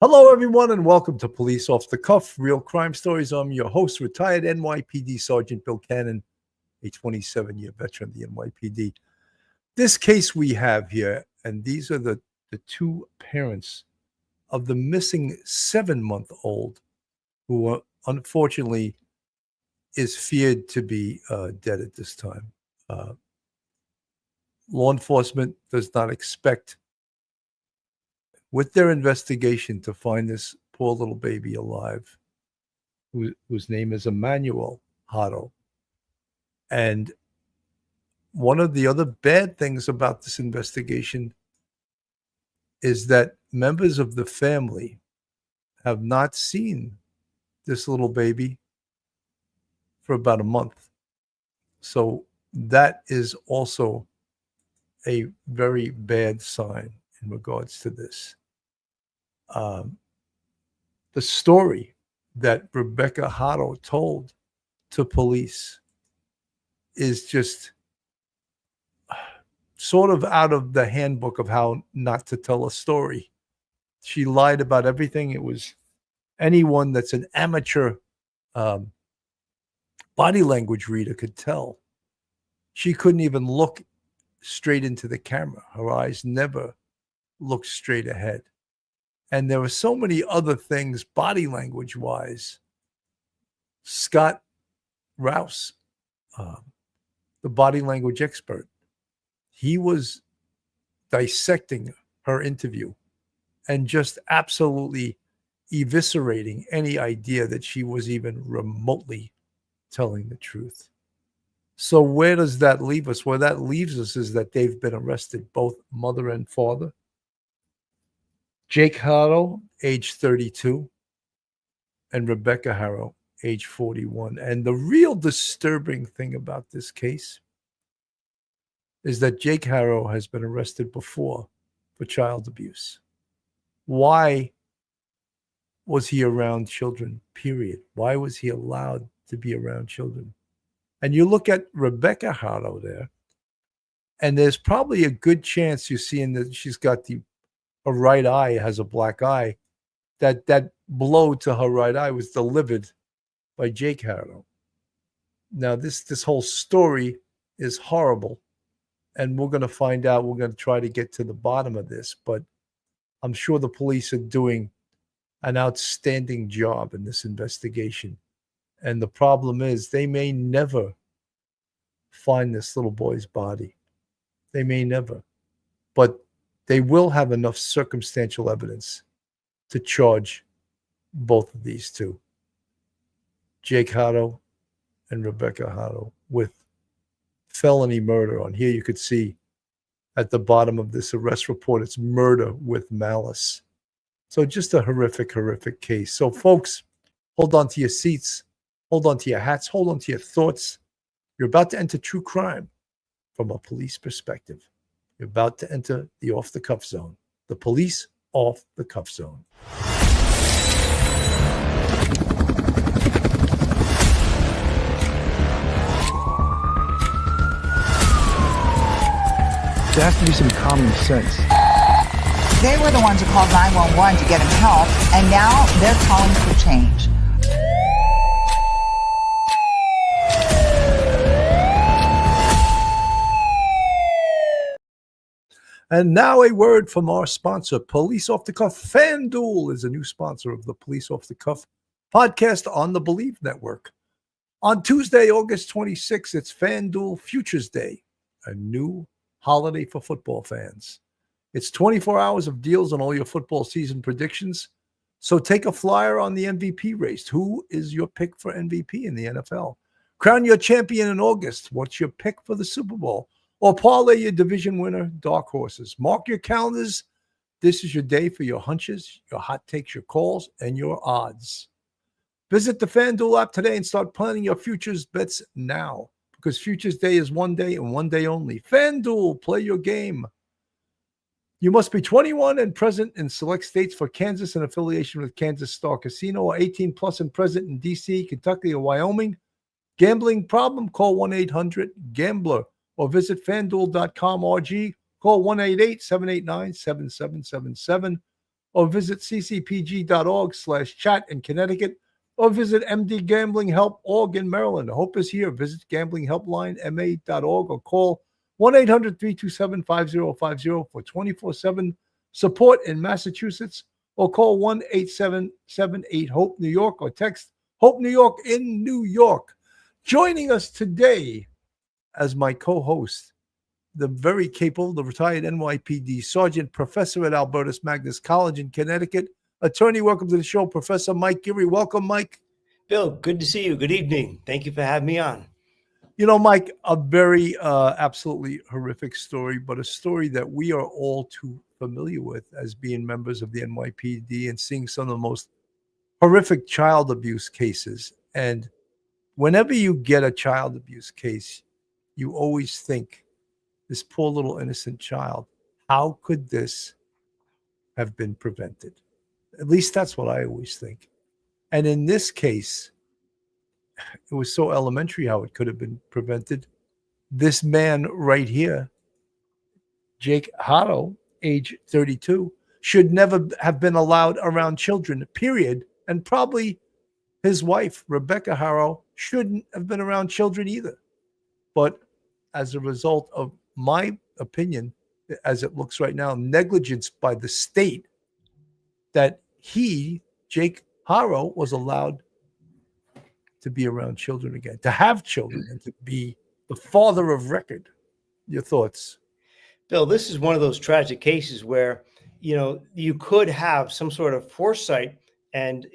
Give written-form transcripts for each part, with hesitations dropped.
Hello, everyone, and welcome to Police Off the Cuff, Real Crime Stories. I'm your host, retired NYPD Sergeant Bill Cannon, a 27-year veteran of the NYPD. This case we have here, and these are the two parents of the missing 7-month-old who unfortunately is feared to be dead at this time. Law enforcement does not expect, with their investigation, to find this poor little baby alive, whose name is Emmanuel Haro. And one of the other bad things about this investigation is that members of the family have not seen this little baby for about a month. So that is also a very bad sign in regards to this. The story that Rebecca Haro told to police is just sort of out of the handbook of how not to tell a story. She lied about everything. It was anyone that's an amateur body language reader could tell. She couldn't even look straight into the camera. Her eyes never looked straight ahead. And there were so many other things body language wise. Scott Rouse, the body language expert, he was dissecting her interview and just absolutely eviscerating any idea that she was even remotely telling the truth. So where does that leave us? Where that leaves us is that they've been arrested, both mother and father. Jake Haro, age 32, and Rebecca Haro, age 41. And the real disturbing thing about this case is that Jake Haro has been arrested before for child abuse. Why was he around children, period? Why was he allowed to be around children? And you look at Rebecca Haro there, and there's probably a good chance you're seeing that she's got her right eye has a black eye. That blow to her right eye was delivered by Jake Haro. Now, this whole story is horrible, and we're going to find out. We're going to try to get to the bottom of this, but I'm sure the police are doing an outstanding job in this investigation. And the problem is they may never find this little boy's body. They may never. But they will have enough circumstantial evidence to charge both of these two, Jake Haro and Rebecca Haro, with felony murder. On here you could see at the bottom of this arrest report, it's murder with malice. So just a horrific, horrific case. So folks, hold on to your seats. Hold on to your hats. Hold on to your thoughts. You're about to enter true crime from a police perspective. You're about to enter the off-the-cuff zone. The police off-the-cuff zone. There has to be some common sense. They were the ones who called 911 to get him help, and now they're calling for change. And now a word from our sponsor, Police Off the Cuff. FanDuel is a new sponsor of the Police Off the Cuff podcast on the Believe Network. On Tuesday, August 26th, it's FanDuel Futures Day, a new holiday for football fans. It's 24 hours of deals on all your football season predictions. So take a flyer on the MVP race. Who is your pick for MVP in the NFL? Crown your champion in August. What's your pick for the Super Bowl? Or parlay your division winner, dark horses. Mark your calendars. This is your day for your hunches, your hot takes, your calls, and your odds. Visit the FanDuel app today and start planning your futures bets now, because Futures Day is one day and one day only. FanDuel, play your game. You must be 21 and present in select states for Kansas in affiliation with Kansas Star Casino, or 18 plus and present in D.C., Kentucky, or Wyoming. Gambling problem? Call 1-800-GAMBLER or visit FanDuel.com RG. Call 1-888-789-7777. or visit ccpg.org/chat in Connecticut, or visit MD Gambling Help Org in Maryland. Hope is here. Visit gamblinghelplinema.org or call 1-800-327-5050 for 24/7 support in Massachusetts, or call 1-877-8-HOPE New York, or text Hope New York in New York. Joining us today as my co-host, the very capable, the retired NYPD Sergeant, Professor at Albertus Magnus College in Connecticut, attorney. Welcome to the show, Professor Mike Geary. Welcome, Mike. Bill, good to see you. Good evening. Thank you for having me on. You know, Mike, a very absolutely horrific story, but a story that we are all too familiar with as being members of the NYPD and seeing some of the most horrific child abuse cases. And whenever you get a child abuse case, you always think, this poor little innocent child, how could this have been prevented? At least that's what I always think. And in this case, it was so elementary how it could have been prevented. This man right here, Jake Haro, age 32, should never have been allowed around children, period. And probably his wife, Rebecca Haro, shouldn't have been around children either. But as a result of my opinion, as it looks right now, negligence by the state, that he, Jake Haro, was allowed to be around children again, to have children, and to be the father of record. Your thoughts? Bill, this is one of those tragic cases where, you could have some sort of foresight and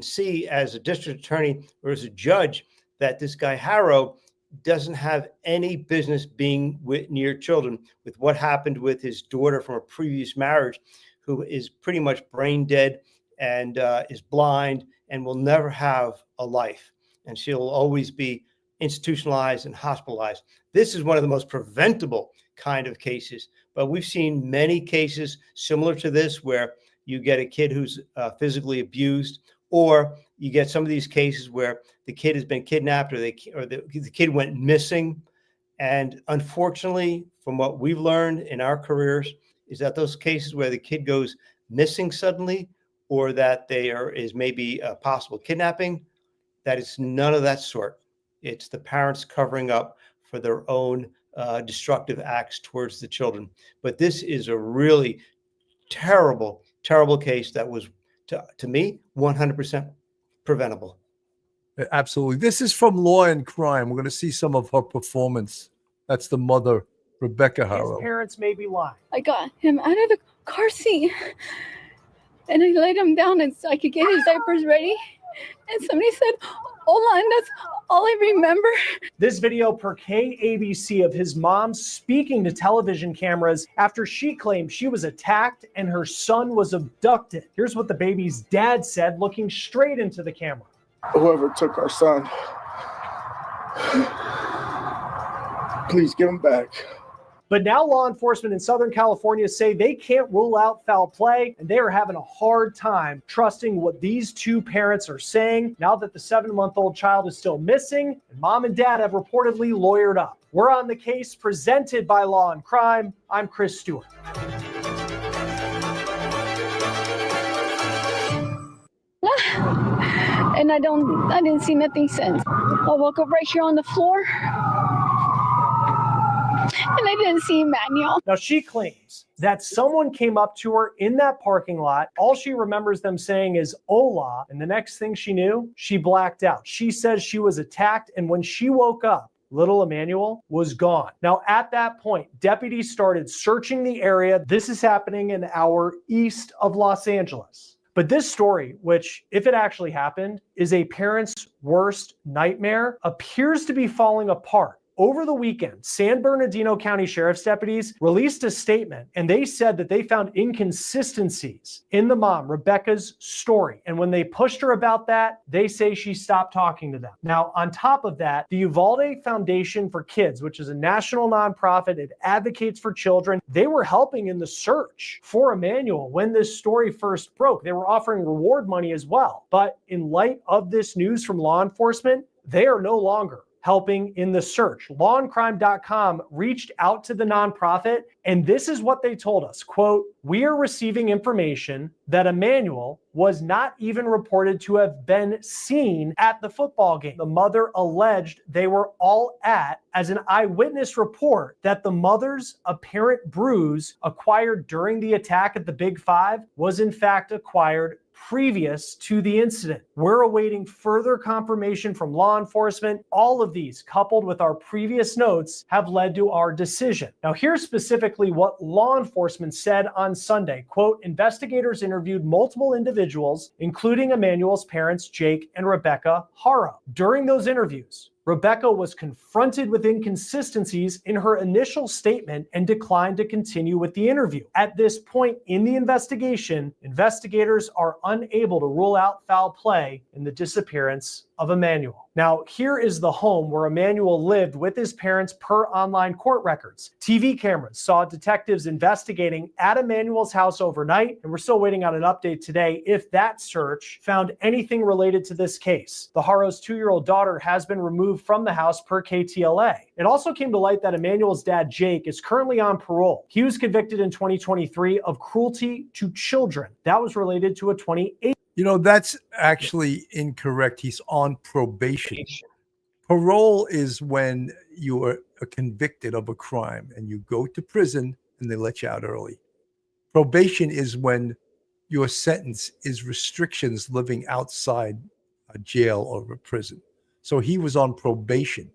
see as a district attorney or as a judge that this guy Haro doesn't have any business being near children, with what happened with his daughter from a previous marriage, who is pretty much brain dead and is blind and will never have a life. And she'll always be institutionalized and hospitalized. This is one of the most preventable kind of cases, but we've seen many cases similar to this where you get a kid who's physically abused, or you get some of these cases where the kid has been kidnapped, or the kid went missing. And unfortunately, from what we've learned in our careers, is that those cases where the kid goes missing suddenly, or that is maybe a possible kidnapping, that it's none of that sort. It's the parents covering up for their own destructive acts towards the children. But this is a really terrible, terrible case that was, to me, 100% preventable. Absolutely. This is from Law and Crime. We're going to see some of her performance. That's the mother, Rebecca Haro. His parents may be lying. I got him out of the car seat and I laid him down and so I could get his diapers ready. And somebody said, "Hola," and that's all I remember. This video per KABC of his mom speaking to television cameras after she claimed she was attacked and her son was abducted. Here's what the baby's dad said, looking straight into the camera. Whoever took our son, please give him back. But now law enforcement in Southern California say they can't rule out foul play, and they are having a hard time trusting what these two parents are saying now that the 7-month-old child is still missing and mom and dad have reportedly lawyered up. We're on the case presented by Law and Crime. I'm Chris Stewart. And I didn't see nothing since. I woke up right here on the floor. And I didn't see Emmanuel. Now, she claims that someone came up to her in that parking lot. All she remembers them saying is "Hola," and the next thing she knew, she blacked out. She says she was attacked, and when she woke up, little Emmanuel was gone. Now, at that point, deputies started searching the area. This is happening an hour east of Los Angeles. But this story, which, if it actually happened, is a parent's worst nightmare, appears to be falling apart. Over the weekend, San Bernardino County Sheriff's deputies released a statement, and they said that they found inconsistencies in the mom, Rebecca's story. And when they pushed her about that, they say she stopped talking to them. Now, on top of that, the Uvalde Foundation for Kids, which is a national nonprofit, it advocates for children. They were helping in the search for Emmanuel when this story first broke. They were offering reward money as well. But in light of this news from law enforcement, they are no longer helping in the search. Lawandcrime.com reached out to the nonprofit, and this is what they told us, quote, "We are receiving information that Emmanuel was not even reported to have been seen at the football game. The mother alleged they were all at, as an eyewitness report, that the mother's apparent bruise acquired during the attack at the Big Five was in fact acquired previous to the incident. We're awaiting further confirmation from law enforcement. All of these, coupled with our previous notes, have led to our decision." Now, here's specifically what law enforcement said on Sunday. Quote, "Investigators interviewed multiple individuals, including Emmanuel's parents, Jake and Rebecca Haro. During those interviews, Rebecca was confronted with inconsistencies in her initial statement and declined to continue with the interview. At this point in the investigation, investigators are unable to rule out foul play in the disappearance of Emmanuel." Now, here is the home where Emmanuel lived with his parents per online court records. TV cameras saw detectives investigating at Emmanuel's house overnight, and we're still waiting on an update today if that search found anything related to this case. The Haro's 2-year-old daughter has been removed from the house per KTLA. It also came to light that Emmanuel's dad, Jake, is currently on parole. He was convicted in 2023 of cruelty to children. That was related to a 2018. You know, that's actually incorrect. He's on probation. Parole is when you are convicted of a crime and you go to prison and they let you out early. Probation is when your sentence is restrictions living outside a jail or a prison. So he was on probation.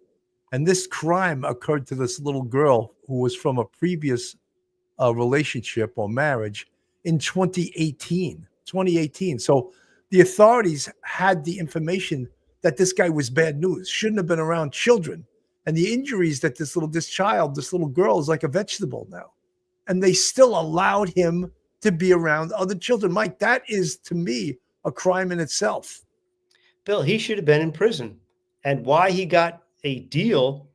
And this crime occurred to this little girl who was from a previous relationship or marriage in 2018. So the authorities had the information that this guy was bad news, shouldn't have been around children. And the injuries that this little girl is like a vegetable now. And they still allowed him to be around other children. Mike, that is to me a crime in itself. Bill, he should have been in prison. And why he got a deal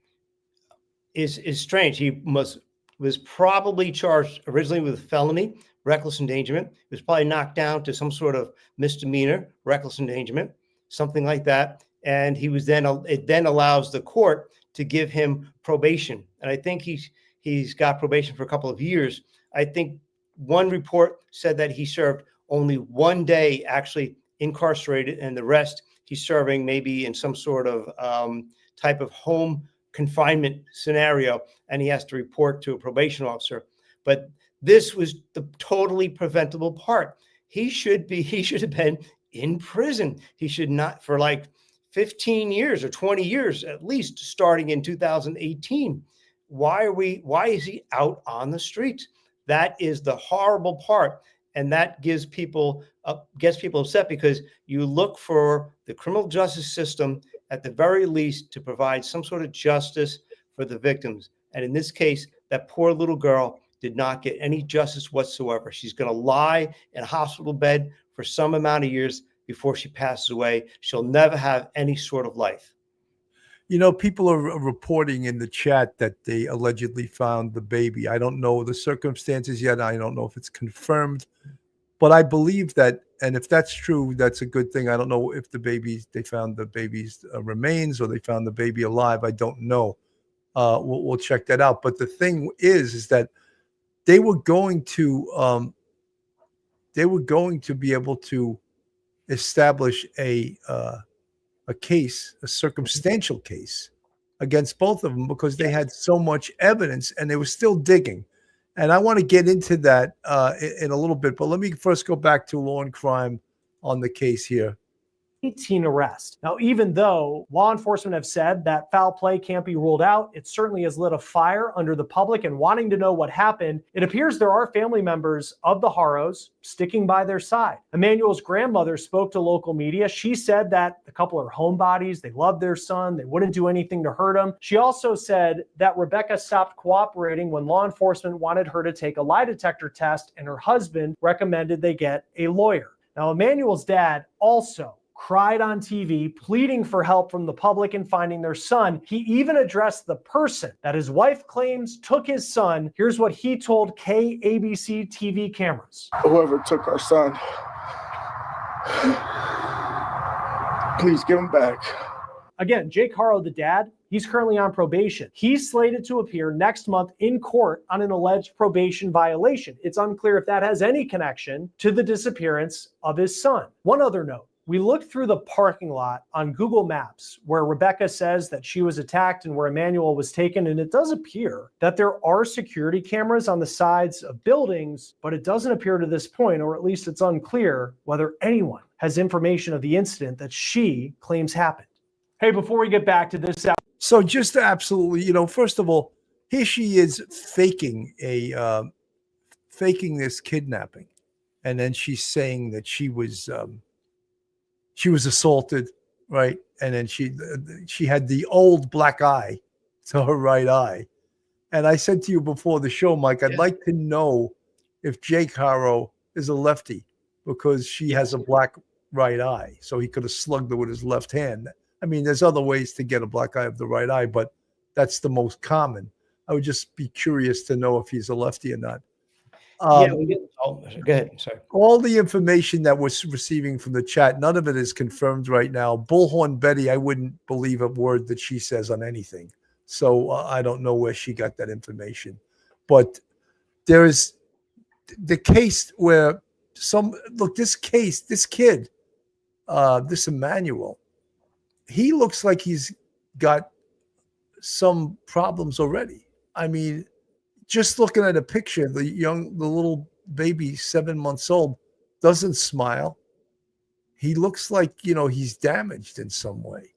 is strange. He was probably charged originally with felony, reckless endangerment. He was probably knocked down to some sort of misdemeanor, reckless endangerment, something like that. And he was it then allows the court to give him probation. And I think he's got probation for a couple of years. I think one report said that he served only 1 day actually incarcerated, and the rest he's serving maybe in some sort of type of home confinement scenario, and he has to report to a probation officer. But this was the totally preventable part. He should have been in prison. He should not, for like 15 years or 20 years, at least starting in 2018. Why is he out on the streets? That is the horrible part. And that gets people upset, because you look for the criminal justice system at the very least to provide some sort of justice for the victims. And in this case, that poor little girl did not get any justice whatsoever. She's going to lie in a hospital bed for some amount of years before she passes away. She'll never have any sort of life. You know, people are reporting in the chat that they allegedly found the baby. I don't know the circumstances yet. I don't know if it's confirmed, but I believe that, and if that's true, that's a good thing. I don't know if they found the baby's remains or they found the baby alive. I don't know. We'll check that out. But the thing is that they were going to be able to establish a case, a circumstantial case against both of them, because they had so much evidence and they were still digging. And I want to get into that in a little bit, but let me first go back to law and crime on the case here. 18 arrests. Now, even though law enforcement have said that foul play can't be ruled out, it certainly has lit a fire under the public and wanting to know what happened. It appears there are family members of the Haros sticking by their side. Emmanuel's grandmother spoke to local media. She said that the couple are homebodies. They love their son. They wouldn't do anything to hurt him. She also said that Rebecca stopped cooperating when law enforcement wanted her to take a lie detector test, and her husband recommended they get a lawyer. Now, Emmanuel's dad also cried on TV, pleading for help from the public in finding their son. He even addressed the person that his wife claims took his son. Here's what he told KABC TV cameras. Whoever took our son, please give him back. Again, Jake Haro, the dad, He's currently on probation. He's slated to appear next month in court on an alleged probation violation. It's unclear if that has any connection to the disappearance of his son. One other note. We looked through the parking lot on Google Maps where Rebecca says that she was attacked and where Emmanuel was taken, and it does appear that there are security cameras on the sides of buildings, but it doesn't appear to this point, or at least it's unclear, whether anyone has information of the incident that she claims happened. Hey, before we get back to this, So just to absolutely, first of all, here she is faking this kidnapping, and then she's saying that she was assaulted, right? And then she had the old black eye to her right eye. And I said to you before the show, Mike, I'd like to know if Jake Haro is a lefty, because she has a black right eye, so he could have slugged her with his left hand. I mean, there's other ways to get a black eye of the right eye, but that's the most common. I would just be curious to know if he's a lefty or not. Go ahead. Sorry. All the information that we're receiving from the chat, none of it is confirmed right now. Bullhorn Betty, I wouldn't believe a word that she says on anything. So I don't know where she got that information. But there is the case where this kid, this Emmanuel, he looks like he's got some problems already. I mean, just looking at a picture, the little baby, 7 months old, doesn't smile. He looks like, he's damaged in some way.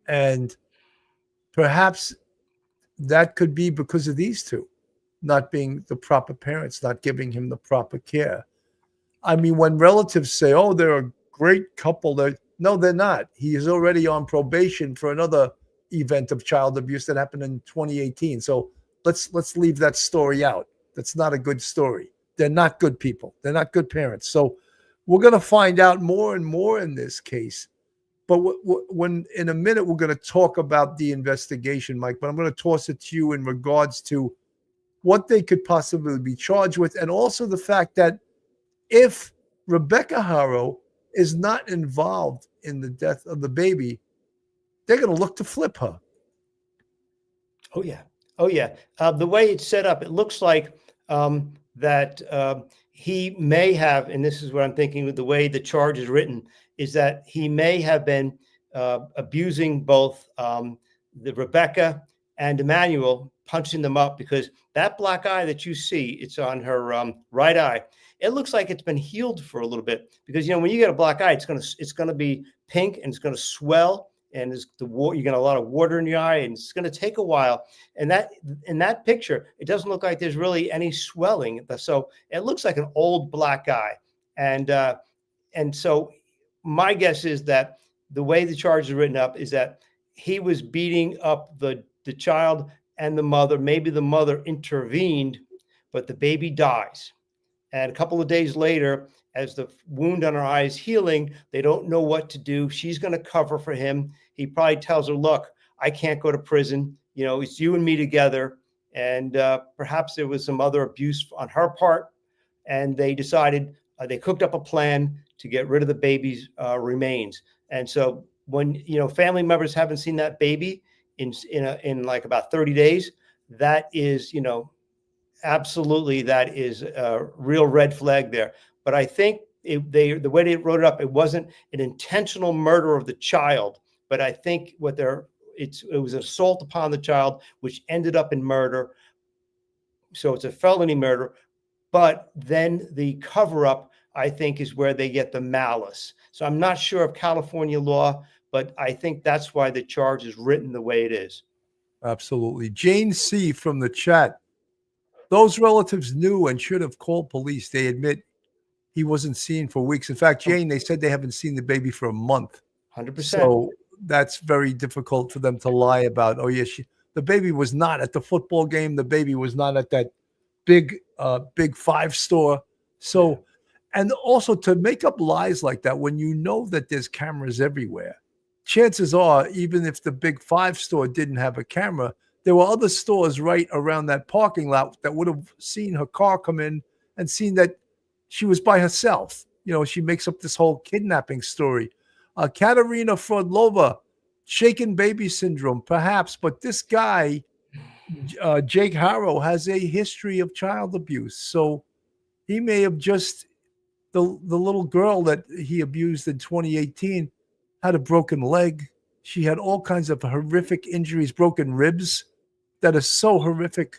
And perhaps that could be because of these two not being the proper parents, not giving him the proper care. I mean, when relatives say, oh, they're a great couple, no, they're not. He is already on probation for another event of child abuse that happened in 2018. So let's leave that story out. That's not a good story. They're not good people. They're not good parents. So we're going to find out more and more in this case. But when in a minute, we're going to talk about the investigation, Mike, but I'm going to toss it to you in regards to what they could possibly be charged with. And also the fact that if Rebecca Haro is not involved in the death of the baby, they're going to look to flip her. Oh, yeah. The way it's set up, it looks like that he may have, and this is what I'm thinking with the way the charge is written, is that he may have been abusing both the Rebecca and Emmanuel, punching them up, because that black eye that you see, it's on her right eye. It looks like it's been healed for a little bit, because when you get a black eye, it's gonna be pink and it's gonna swell, and you get a lot of water in your eye, and it's gonna take a while. And that in that picture, it doesn't look like there's really any swelling, so it looks like an old black eye. And so my guess is that the way the charge is written up is that he was beating up the child and the mother. Maybe the mother intervened, but the baby dies. And a couple of days later, as the wound on her eye is healing, they don't know what to do. She's going to cover for him. He probably tells her, look, I can't go to prison. It's you and me together. And perhaps there was some other abuse on her part. And they decided, they cooked up a plan to get rid of the baby's remains. And so when, family members haven't seen that baby in like about 30 days, that is, absolutely, that is a real red flag there. But I think the way they wrote it up, it wasn't an intentional murder of the child, but I think it was an assault upon the child, which ended up in murder. So it's a felony murder. But then the cover up, I think, is where they get the malice. So I'm not sure of California law, but I think that's why the charge is written the way it is. Absolutely. Jane C. from the chat. Those relatives knew and should have called police. They admit he wasn't seen for weeks. In fact, Jane, they said they haven't seen the baby for a month. 100%. So that's very difficult for them to lie about. Oh, yeah, the baby was not at the football game. The baby was not at that big five store. So, and also to make up lies like that when you know that there's cameras everywhere, chances are, even if the big five store didn't have a camera, there were other stores right around that parking lot that would have seen her car come in and seen that she was by herself. She makes up this whole kidnapping story. Katerina Frodlova, shaken baby syndrome, perhaps, but this guy, Jake Haro, has a history of child abuse. So he may have just, the little girl that he abused in 2018 had a broken leg. She had all kinds of horrific injuries, broken ribs that are so horrific,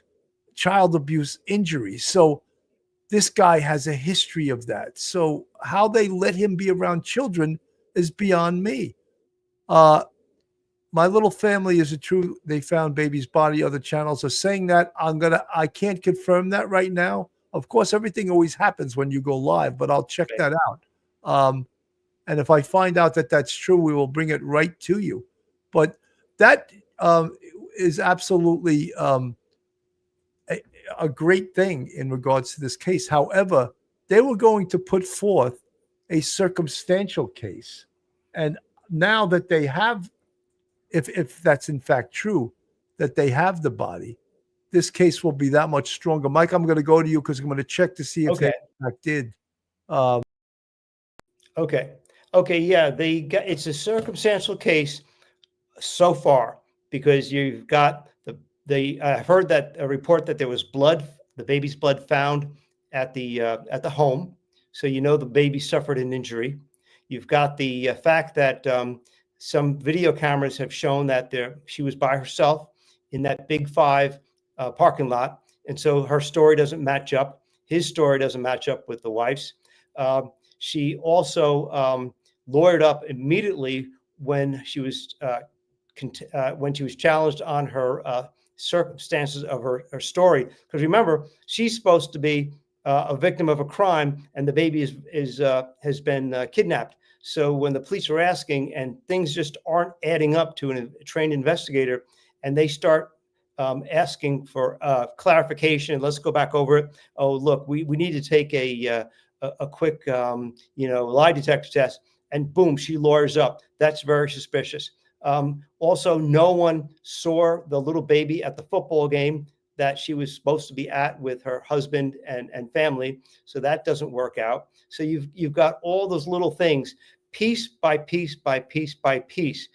child abuse injuries. So this guy has a history of that. So how they let him be around children is beyond me. My little family is a true, they found baby's body. Other channels are saying that. I can't confirm that right now. Of course, everything always happens when you go live, but I'll check that out. And if I find out that that's true, we will bring it right to you. But that is absolutely a great thing in regards to this case. However, they were going to put forth a circumstantial case. And now that they have, if that's in fact true, that they have the body, this case will be that much stronger. Mike, I'm going to go to you because I'm going to check to see if they in fact did. Okay. Yeah. It's a circumstantial case so far because you've got I've heard that a report that there was blood, the baby's blood found at the home. So, the baby suffered an injury. You've got the fact that some video cameras have shown that she was by herself in that Big Five parking lot. And so her story doesn't match up. His story doesn't match up with the wife's. She also lawyered up immediately when she was challenged on her circumstances of her story. Because remember, she's supposed to be a victim of a crime, and the baby has been kidnapped. So when the police are asking, and things just aren't adding up to a trained investigator, and they start asking for clarification, let's go back over it. Oh, look, we need to take a quick lie detector test, and boom, she lawyers up. That's very suspicious. Also, no one saw the little baby at the football game that she was supposed to be at with her husband and family. So that doesn't work out. So you've got all those little things, piece by piece by piece by piece.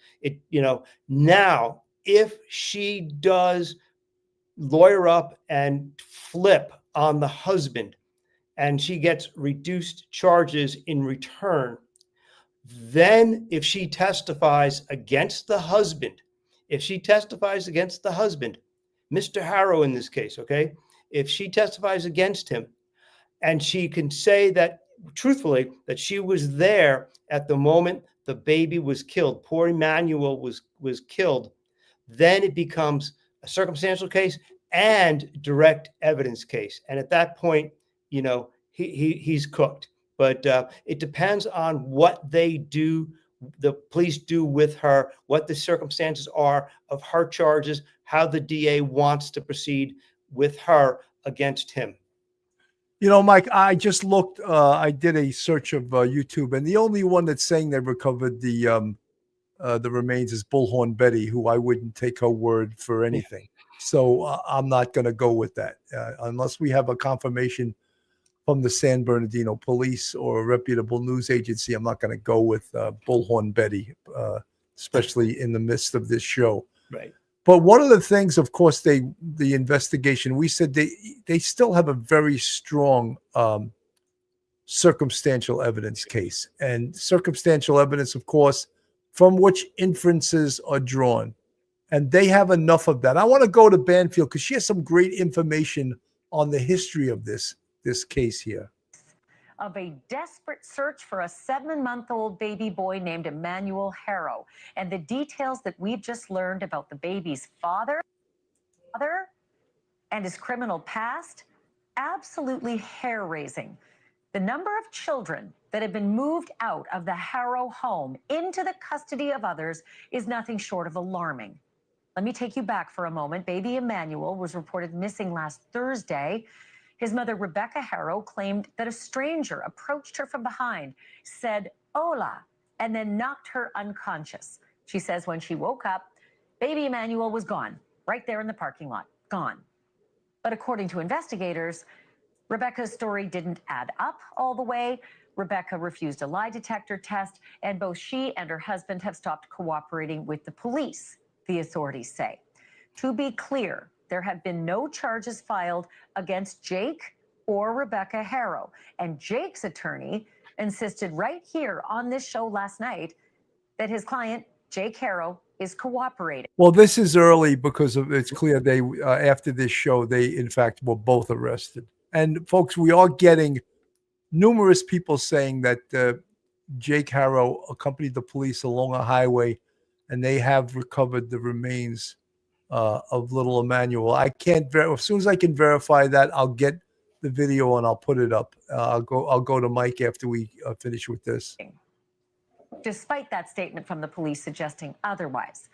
Now if she does lawyer up and flip on the husband and she gets reduced charges in return, then if she testifies against the husband, Mr. Haro in this case, okay, if she testifies against him and she can say that truthfully that she was there at the moment the baby was killed, poor Emmanuel was killed, then it becomes a circumstantial case and direct evidence case. And at that point, he's cooked. But it depends on what they do, the police do with her, what the circumstances are of her charges, how the DA wants to proceed with her against him. Mike, I just looked, I did a search of YouTube, and the only one that's saying they recovered the remains is Bullhorn Betty, who I wouldn't take her word for anything. So I'm not going to go with that unless we have a confirmation from the San Bernardino police or a reputable news agency. I'm not going to go with Bullhorn Betty, especially in the midst of this show. Right. But one of the things, of course, the investigation, we said they still have a very strong circumstantial evidence case. And circumstantial evidence, of course, from which inferences are drawn. And they have enough of that. I want to go to Banfield because she has some great information on the history of this case here. Of a desperate search for a 7-month-old baby boy named Emmanuel Haro, and the details that we've just learned about the baby's father and his criminal past, absolutely hair-raising. The number of children that have been moved out of the Haro home into the custody of others is nothing short of alarming. Let me take you back for a moment. Baby Emmanuel was reported missing last Thursday. His mother, Rebecca Haro, claimed that a stranger approached her from behind, said, "Hola," and then knocked her unconscious. She says when she woke up, baby Emmanuel was gone, right there in the parking lot, gone. But according to investigators, Rebecca's story didn't add up all the way. Rebecca refused a lie detector test, and both she and her husband have stopped cooperating with the police, the authorities say. To be clear, there have been no charges filed against Jake or Rebecca Haro, and Jake's attorney insisted right here on this show last night that his client, Jake Haro, is cooperating. Well, this is early because it's clear they after this show, they in fact were both arrested. And folks, we are getting numerous people saying that Jake Haro accompanied the police along a highway, and they have recovered the remains of little Emmanuel. I can't as soon as I can verify that, I'll get the video and I'll put it up. I'll go to Mike after we finish with this. Despite that statement from the police suggesting otherwise.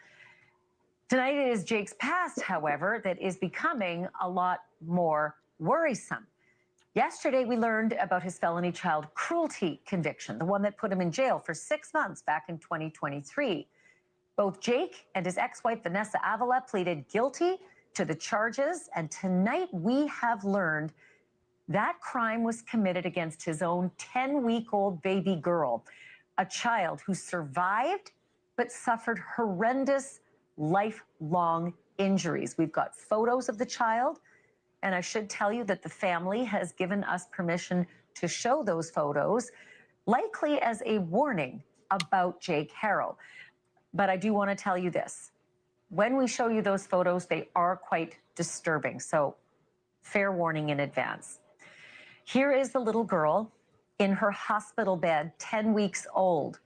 Tonight it is Jake's past, however, that is becoming a lot more worrisome. Yesterday, we learned about his felony child cruelty conviction, the one that put him in jail for 6 months back in 2023. Both Jake and his ex-wife, Vanessa Avila, pleaded guilty to the charges, and tonight we have learned that crime was committed against his own 10-week-old baby girl, a child who survived but suffered horrendous lifelong injuries. We've got photos of the child, and I should tell you that the family has given us permission to show those photos, likely as a warning about Jake Haro. But I do want to tell you this. When we show you those photos, they are quite disturbing. So fair warning in advance. Here is the little girl in her hospital bed, 10 weeks old.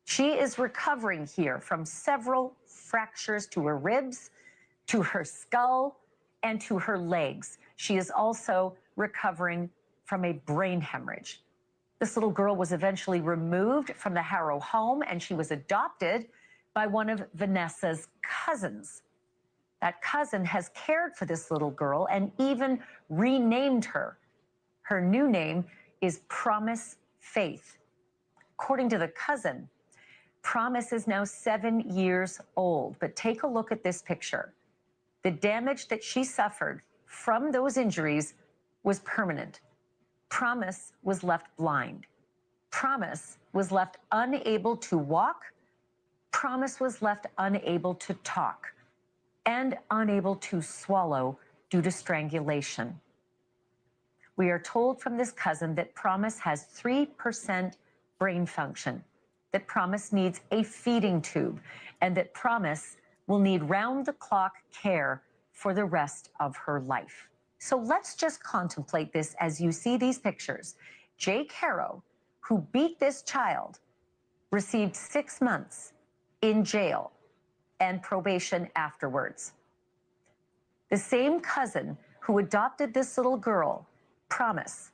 She is recovering here from several fractures to her ribs, to her skull, and to her legs. She is also recovering from a brain hemorrhage. This little girl was eventually removed from the Haro home, and she was adopted by one of Vanessa's cousins. That cousin has cared for this little girl and even renamed her. Her new name is Promise Faith. According to the cousin, Promise is now 7 years old, but take a look at this picture. The damage that she suffered from those injuries was permanent. Promise was left blind. Promise was left unable to walk. Promise was left unable to talk and unable to swallow due to strangulation. We are told from this cousin that Promise has 3% brain function, that Promise needs a feeding tube, and that Promise will need round-the-clock care for the rest of her life. So let's just contemplate this as you see these pictures. Jake Haro, who beat this child, received 6 months in jail and probation afterwards. The same cousin who adopted this little girl, Promise,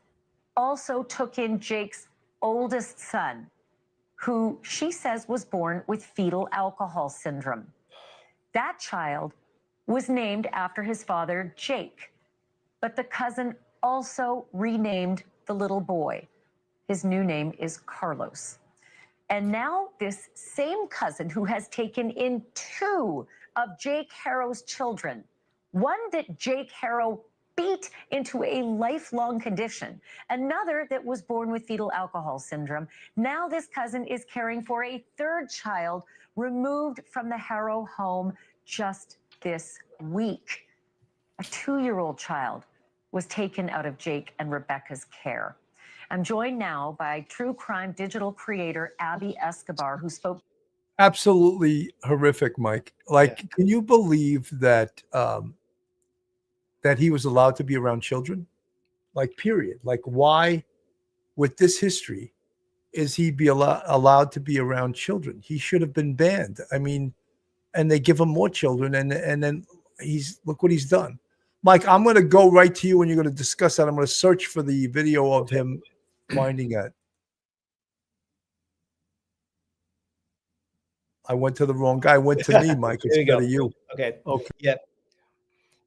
also took in Jake's oldest son, who she says was born with fetal alcohol syndrome. That child was named after his father, Jake, but the cousin also renamed the little boy. His new name is Carlos. And now this same cousin who has taken in 2 of Jake Haro's children, one that Jake Haro beat into a lifelong condition, another that was born with fetal alcohol syndrome. Now this cousin is caring for a 3rd child removed from the Haro home just this week. A 2-year-old child was taken out of Jake and Rebecca's care. I'm joined now by true crime digital creator Abby Escobar, who spoke. Absolutely horrific, Mike. Like, can you believe that that he was allowed to be around children? Like, period. Like, why, with this history, is he be allowed to be around children? He should have been banned. I mean, and they give him more children, and then look what he's done. Mike, I'm going to go right to you, and you're going to discuss that. I'm going to search for the video of him finding it. I went to the wrong guy. I went to me, Mike. It's better you. Okay. Okay. Yeah.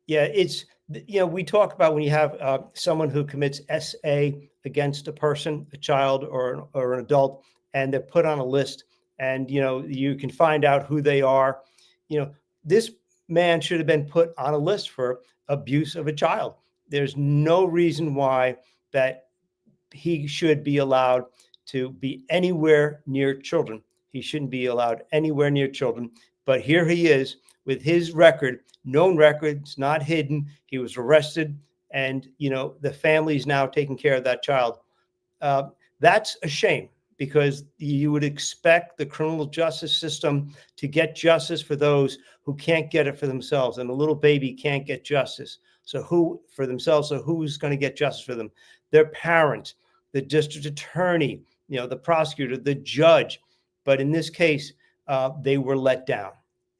Yeah. It's, we talk about when you have someone who commits SA against a person, a child or an adult, and they're put on a list, and, you can find out who they are. This man should have been put on a list for abuse of a child. There's no reason why that he should be allowed to be anywhere near children. He shouldn't be allowed anywhere near children. But here he is with his record, known records, not hidden. He was arrested, and the family's now taking care of that child. That's a shame, because you would expect the criminal justice system to get justice for those who can't get it for themselves. And a little baby can't get justice. So who's going to get justice for them? Their parents, the district attorney, the prosecutor, the judge. But in this case, they were let down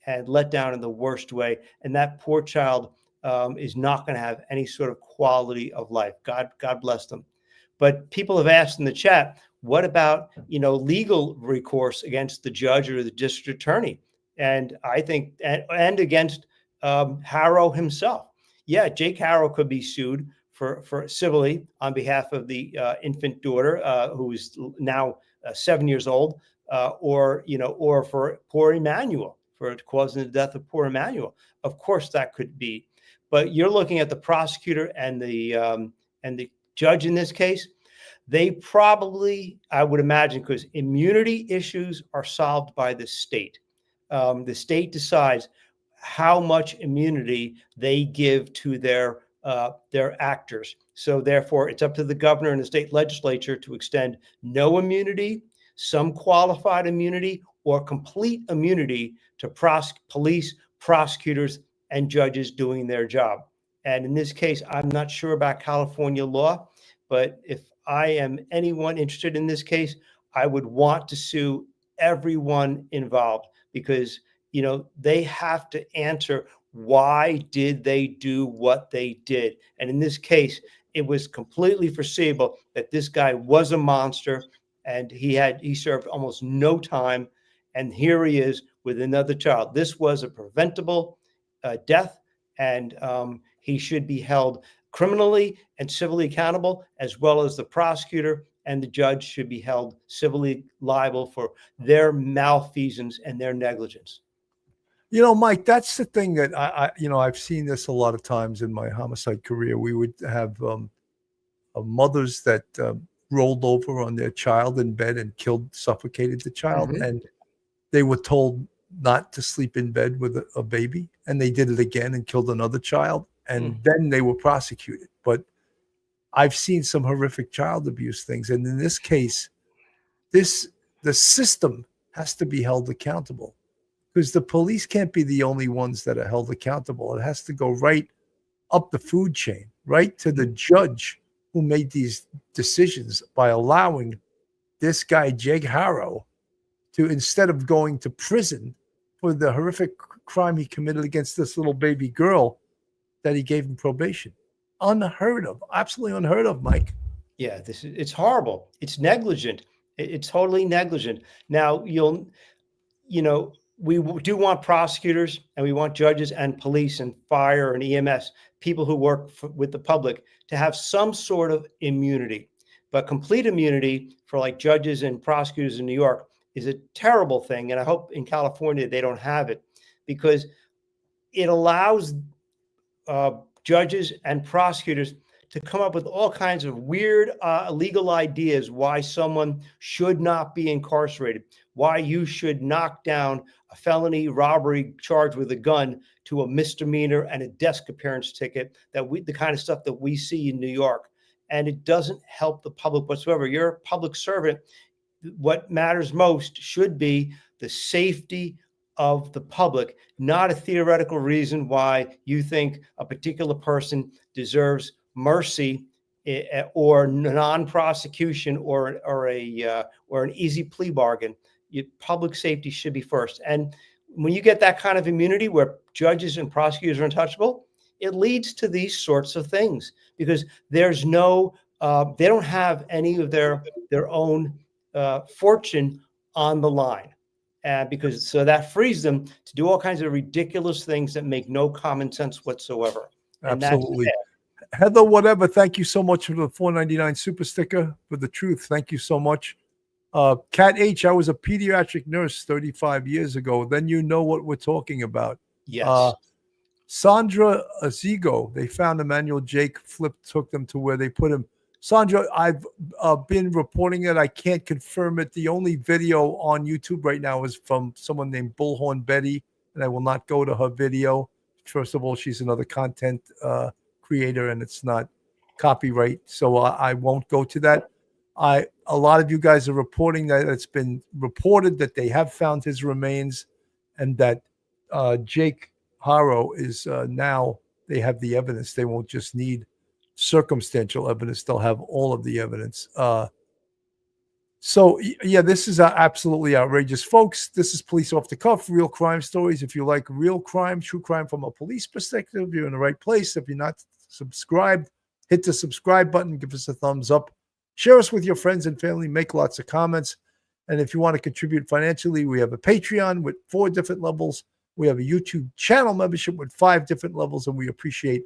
in the worst way. And that poor child is not going to have any sort of quality of life. God bless them. But people have asked in the chat, what about, legal recourse against the judge or the district attorney? And I think, and against Haro himself. Yeah, Jake Haro could be sued for civilly on behalf of the infant daughter who is now 7 years old, or for poor Emmanuel, for causing the death of poor Emmanuel. Of course, that could be. But you're looking at the prosecutor and the judge in this case. They probably, I would imagine, because immunity issues are solved by the state. The state decides how much immunity they give to their actors. So therefore, it's up to the governor and the state legislature to extend no immunity, some qualified immunity, or complete immunity to police, prosecutors, and judges doing their job. And in this case, I'm not sure about California law, but if I am anyone interested in this case, I would want to sue everyone involved, because they have to answer, why did they do what they did? And in this case, it was completely foreseeable that this guy was a monster, and he served almost no time. And here he is with another child. This was a preventable death, and he should be held criminally and civilly accountable, as well as the prosecutor and the judge should be held civilly liable for their malfeasance and their negligence. Mike, that's the thing that I've seen this a lot of times in my homicide career. We would have mothers that rolled over on their child in bed and suffocated the child. Mm-hmm. And they were told not to sleep in bed with a baby. And they did it again and killed another child. And then they were prosecuted. But I've seen some horrific child abuse things. And in this case, the system has to be held accountable, because the police can't be the only ones that are held accountable. It has to go right up the food chain, right to the judge who made these decisions by allowing this guy, Jake Haro, to, instead of going to prison for the horrific crime he committed against this little baby girl, that he gave him probation. Unheard of, absolutely unheard of, Mike. Yeah, it's horrible. It's negligent. It's totally negligent. Now, we do want prosecutors, and we want judges and police and fire and EMS, people who work with the public, to have some sort of immunity. But complete immunity for like judges and prosecutors in New York is a terrible thing. And I hope in California they don't have it, because it allows judges and prosecutors to come up with all kinds of weird legal ideas why someone should not be incarcerated, why you should knock down a felony robbery charged with a gun to a misdemeanor and a desk appearance ticket, the kind of stuff that we see in New York. And it doesn't help the public whatsoever. You're a public servant. What matters most should be the safety of the public, not a theoretical reason why you think a particular person deserves mercy or non-prosecution or an easy plea bargain. Public safety should be first. And when you get that kind of immunity where judges and prosecutors are untouchable, it leads to these sorts of things, because there's they don't have any of their own fortune on the line. So that frees them to do all kinds of ridiculous things that make no common sense whatsoever. And absolutely. Heather, whatever, thank you so much for the $4.99 super sticker for the truth. Thank you so much. Cat H, I was a pediatric nurse 35 years ago. Then you know what we're talking about. Yes. Sandra Azigo, they found Emmanuel Jake took them to where they put him Sandra, I've been reporting it. I can't confirm it. The only video on YouTube right now is from someone named Bullhorn Betty, and I will not go to her video. First of all, she's another content creator, and it's not copyright, so I won't go to that. A lot of you guys are reporting that it's been reported that they have found his remains, and that Jake Haro is now, they have the evidence. They won't just need circumstantial evidence, they'll have all of the evidence. So yeah, this is absolutely outrageous, folks. This is Police Off the Cuff, real crime stories. If you like real crime, true crime from a police perspective, you're in the right place. If you're not subscribed, hit the subscribe button, give us a thumbs up, share us with your friends and family, make lots of comments. And if you want to contribute financially, we have a Patreon with 4 different levels. We have a YouTube channel membership with 5 different levels, and we appreciate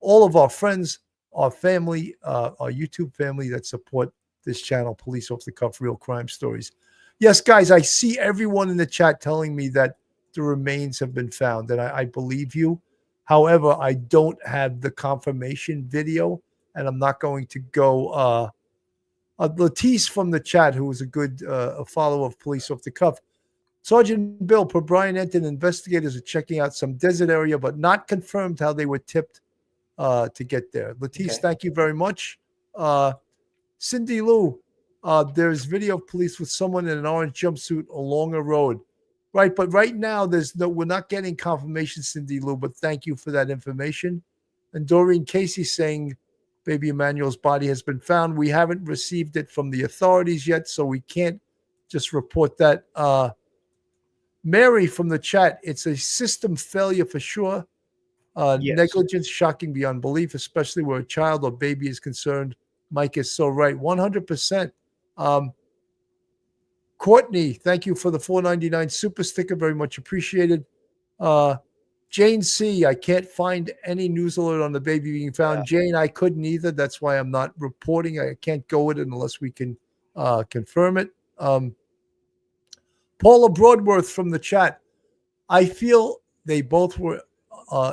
all of our friends, our family, our YouTube family that support this channel, Police Off the Cuff, Real Crime Stories. Yes, guys, I see everyone in the chat telling me that the remains have been found, and I believe you. However, I don't have the confirmation video, and I'm not going to go. Latisse from the chat, who was a good follower of Police Off the Cuff. Sergeant Bill, per Brian Enton, investigators are checking out some desert area, but not confirmed how they were tipped to get there. Latisse, Okay. thank you very much. Cindy Lou, there's video of police with someone in an orange jumpsuit along a road. Right, but right now we're not getting confirmation, Cindy Lou, but thank you for that information. And Doreen Casey saying baby Emmanuel's body has been found. We haven't received it from the authorities yet, so we can't just report that. Mary from the chat, it's a system failure for sure. Yes. Negligence, shocking beyond belief, especially where a child or baby is concerned. Mike is so right, 100%. Courtney, thank you for the $4.99 super sticker, very much appreciated. Jane C, I can't find any news alert on the baby being found. Yeah. Jane, I couldn't either. That's why I'm not reporting. I can't go with it unless we can confirm it. Paula Broadworth from the chat, I feel they both were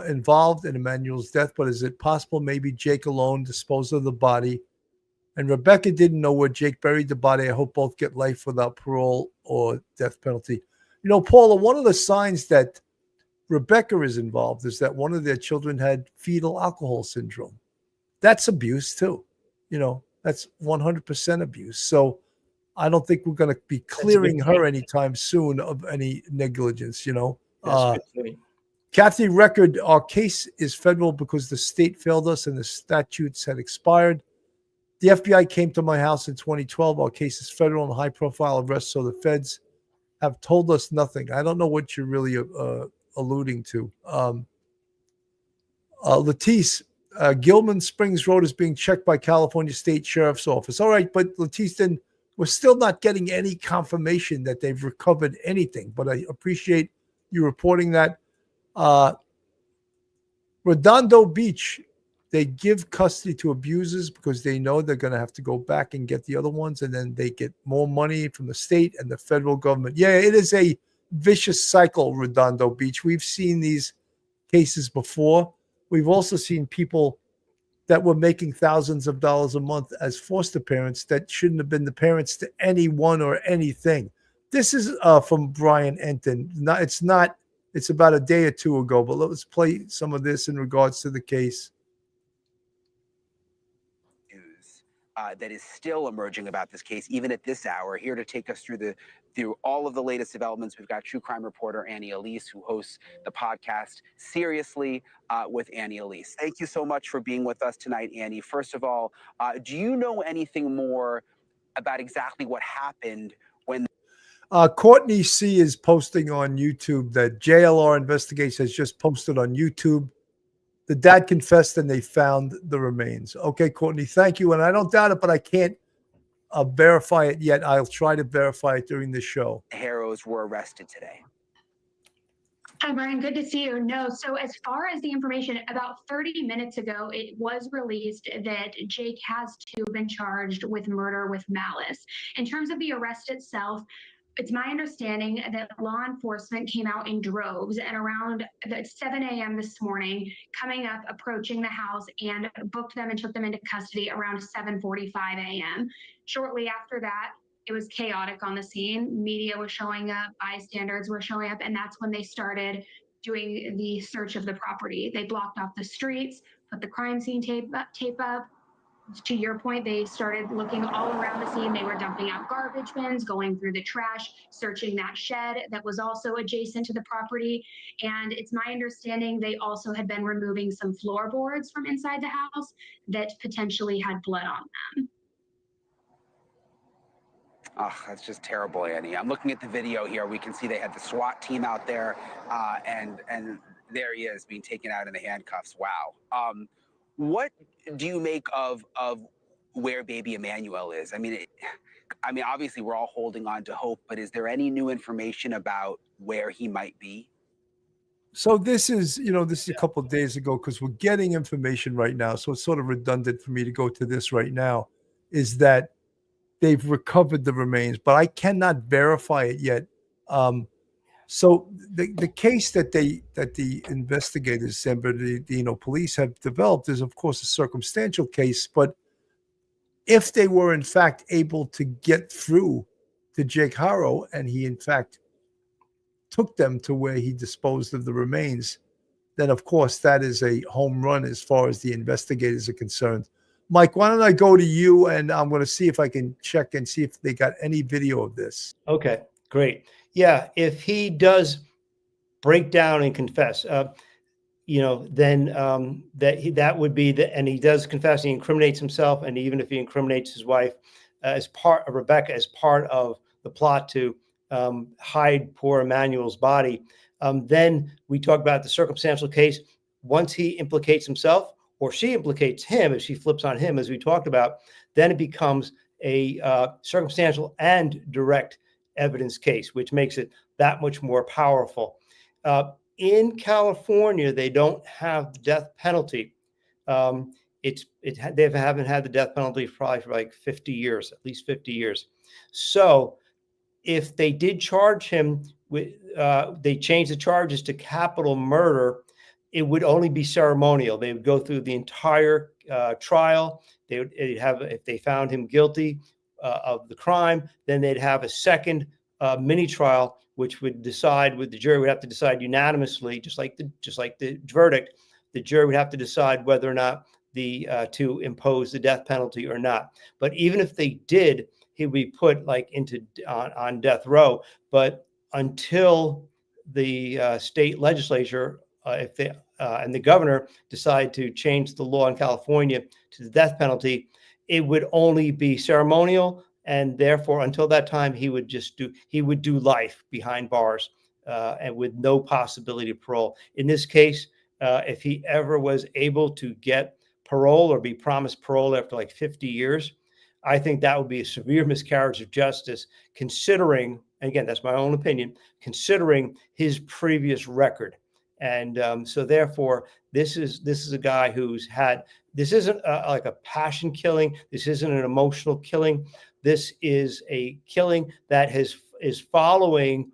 involved in Emmanuel's death, but is it possible maybe Jake alone disposed of the body? And Rebecca didn't know where Jake buried the body. I hope both get life without parole or death penalty. You know, Paula, one of the signs that Rebecca is involved is that one of their children had fetal alcohol syndrome. That's abuse too. You know, that's 100% abuse. So I don't think we're going to be clearing her anytime soon of any negligence, you know. That's a good point. Kathy Record, our case is federal because the state failed us and the statutes had expired. The FBI came to my house in 2012. Our case is federal and high-profile arrest, so the feds have told us nothing. I don't know what you're really alluding to. Latisse, Gilman Springs Road is being checked by California State Sheriff's Office. All right, but Latisse, then we're still not getting any confirmation that they've recovered anything, but I appreciate you reporting that. Redondo Beach, they give custody to abusers because they know they're going to have to go back and get the other ones, and then they get more money from the state and the federal government. Yeah, it is a vicious cycle, Redondo Beach. We've seen these cases before. We've also seen people that were making thousands of dollars a month as foster parents that shouldn't have been the parents to anyone or anything. This is from Brian Enton. It's about a day or two ago, but let's play some of this in regards to the case. That is still emerging about this case, even at this hour. Here to take us through all of the latest developments, we've got true crime reporter Annie Elise, who hosts the podcast Seriously with Annie Elise. Thank you so much for being with us tonight, Annie. First of all, do you know anything more about exactly what happened when? Courtney C is posting on YouTube that JLR Investigates has just posted on YouTube. The dad confessed and they found the remains. Okay, Courtney, thank you. And I don't doubt it, but I can't verify it yet. I'll try to verify it during the show. Haros were arrested today. Hi, Brian. Good to see you. No, so as far as the information, about 30 minutes ago, it was released that Jake has been charged with murder with malice. In terms of the arrest itself, It's my understanding that law enforcement came out in droves and around 7 a.m. this morning, coming up, approaching the house, and booked them and took them into custody around 7:45 a.m. Shortly after that, it was chaotic on the scene. Media was showing up, bystanders were showing up, and that's when they started doing the search of the property. They blocked off the streets, put the crime scene tape up. To your point, they started looking all around the scene. They were dumping out garbage bins, going through the trash, searching that shed that was also adjacent to the property. And it's my understanding they also had been removing some floorboards from inside the house that potentially had blood on them. Oh, that's just terrible, Annie. I'm looking at the video here. We can see they had the SWAT team out there, and there he is being taken out in the handcuffs. Wow. What do you make of where baby Emmanuel is? I mean, obviously we're all holding on to hope, but is there any new information about where he might be? So this is a couple of days ago, because we're getting information right now. So it's sort of redundant for me to go to this right now, is that they've recovered the remains, but I cannot verify it yet. So the case that the investigators and the police have developed is, of course, a circumstantial case. But if they were in fact able to get through to Jake Haro, and he in fact took them to where he disposed of the remains, then of course that is a home run as far as the investigators are concerned. Mike, why don't I go to you, and I'm going to see if I can check and see if they got any video of this. Okay, great. Yeah, if he does break down and confess, then that would be and he does confess, he incriminates himself, and even if he incriminates his wife as part of Rebecca, as part of the plot to hide poor Emmanuel's body, then we talk about the circumstantial case. Once he implicates himself, or she implicates him, if she flips on him, as we talked about, then it becomes a circumstantial and direct evidence case, which makes it that much more powerful. In California, they don't have the death penalty. They haven't had the death penalty probably for like 50 years, at least 50 years. So if they did charge him with, they changed the charges to capital murder, it would only be ceremonial. They would go through the entire trial. They'd have, if they found him guilty of the crime, then they'd have a second mini trial, which would decide, the jury would have to decide unanimously, just like the verdict. The jury would have to decide whether or not to impose the death penalty or not. But even if they did, he would be put like on death row. But until the state legislature, and the governor decide to change the law in California to the death penalty, it would only be ceremonial, and therefore, until that time, he would do life behind bars, and with no possibility of parole. In this case, if he ever was able to get parole or be promised parole after like 50 years, I think that would be a severe miscarriage of justice, considering, and again, that's my own opinion, considering his previous record. And so therefore, this is a guy who's this isn't like a passion killing. This isn't an emotional killing. This is a killing that is following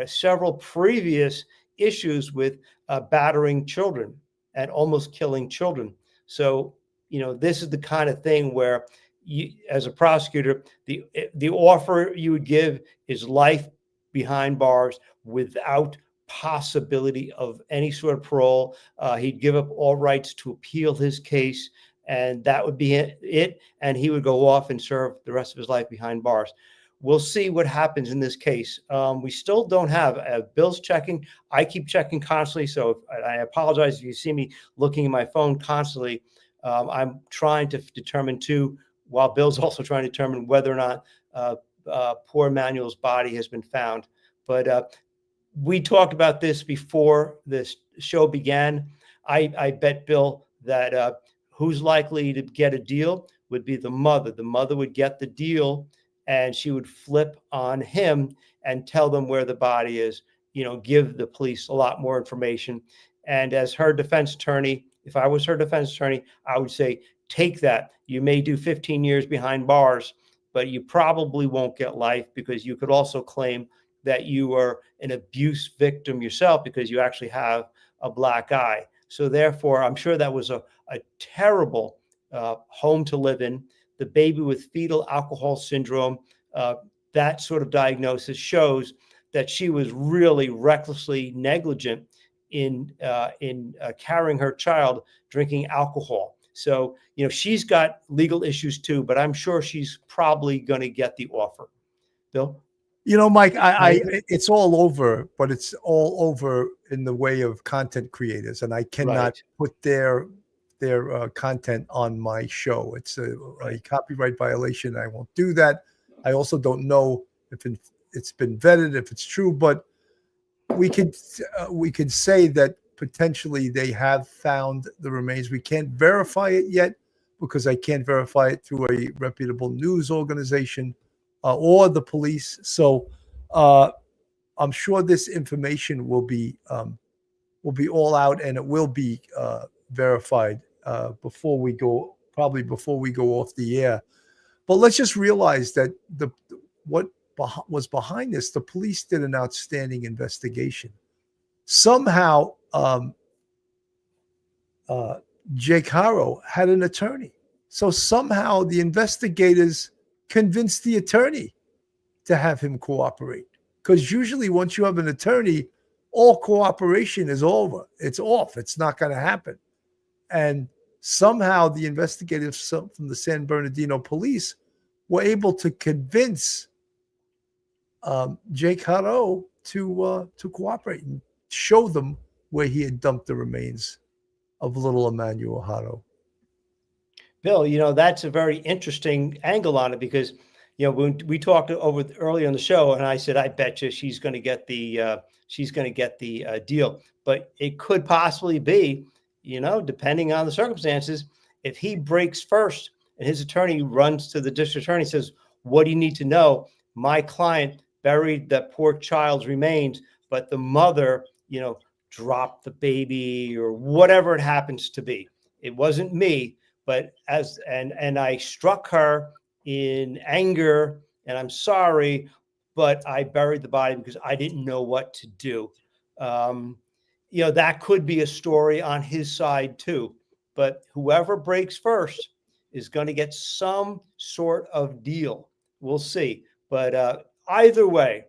several previous issues with battering children and almost killing children. So, this is the kind of thing where you, as a prosecutor, the offer you would give is life behind bars without possibility of any sort of parole. He'd give up all rights to appeal his case, and that would be it. And he would go off and serve the rest of his life behind bars. We'll see what happens in this case. We still don't have Bill's checking. I keep checking constantly. So I apologize if you see me looking at my phone constantly. I'm trying to determine too, while Bill's also trying to determine whether or not poor Emmanuel's body has been found. But we talked about this before this show began. I bet, Bill, that who's likely to get a deal would be the mother. The mother would get the deal, and she would flip on him and tell them where the body is, give the police a lot more information. And as her defense attorney, if I was her defense attorney, I would say, take that. You may do 15 years behind bars, but you probably won't get life, because you could also claim that you are an abuse victim yourself because you actually have a black eye. So therefore, I'm sure that was a terrible home to live in. The baby with fetal alcohol syndrome, that sort of diagnosis shows that she was really recklessly negligent in carrying her child drinking alcohol. So, she's got legal issues too, but I'm sure she's probably going to get the offer. Bill? Mike, it's all over, but it's all over in the way of content creators, and I cannot put their content on my show. It's a copyright violation. I won't do that. I also don't know if it's been vetted, if it's true, but we could say that potentially they have found the remains. We can't verify it yet because I can't verify it through a reputable news organization or the police. So I'm sure this information will be all out, and it will be verified before we go off the air. But let's just realize that what was behind this, the police did an outstanding investigation. Somehow, Jake Haro had an attorney. So somehow the investigators convinced the attorney to have him cooperate. Because usually once you have an attorney, all cooperation is over. It's off. It's not going to happen. And somehow the investigators from the San Bernardino police were able to convince Jake Haro to cooperate and show them where he had dumped the remains of little Emmanuel Haro. Bill, that's a very interesting angle on it, because when we talked earlier on the show, and I said, I bet you she's going to get the deal, but it could possibly be, depending on the circumstances, if he breaks first and his attorney runs to the district attorney and says, what do you need to know? My client buried that poor child's remains, but the mother, dropped the baby or whatever it happens to be. It wasn't me, but and I struck her in anger, and I'm sorry, but I buried the body because I didn't know what to do. That could be a story on his side too. But whoever breaks first is going to get some sort of deal. We'll see. But either way,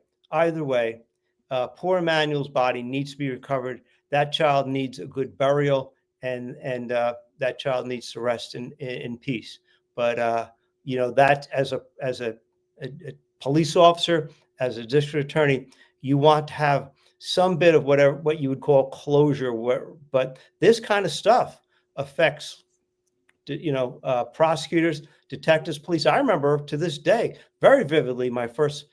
poor Emmanuel's body needs to be recovered. That child needs a good burial, and that child needs to rest in peace. But that as a police officer, as a district attorney, you want to have some bit of what you would call closure. But this kind of stuff affects prosecutors, detectives, police. I remember to this day very vividly my first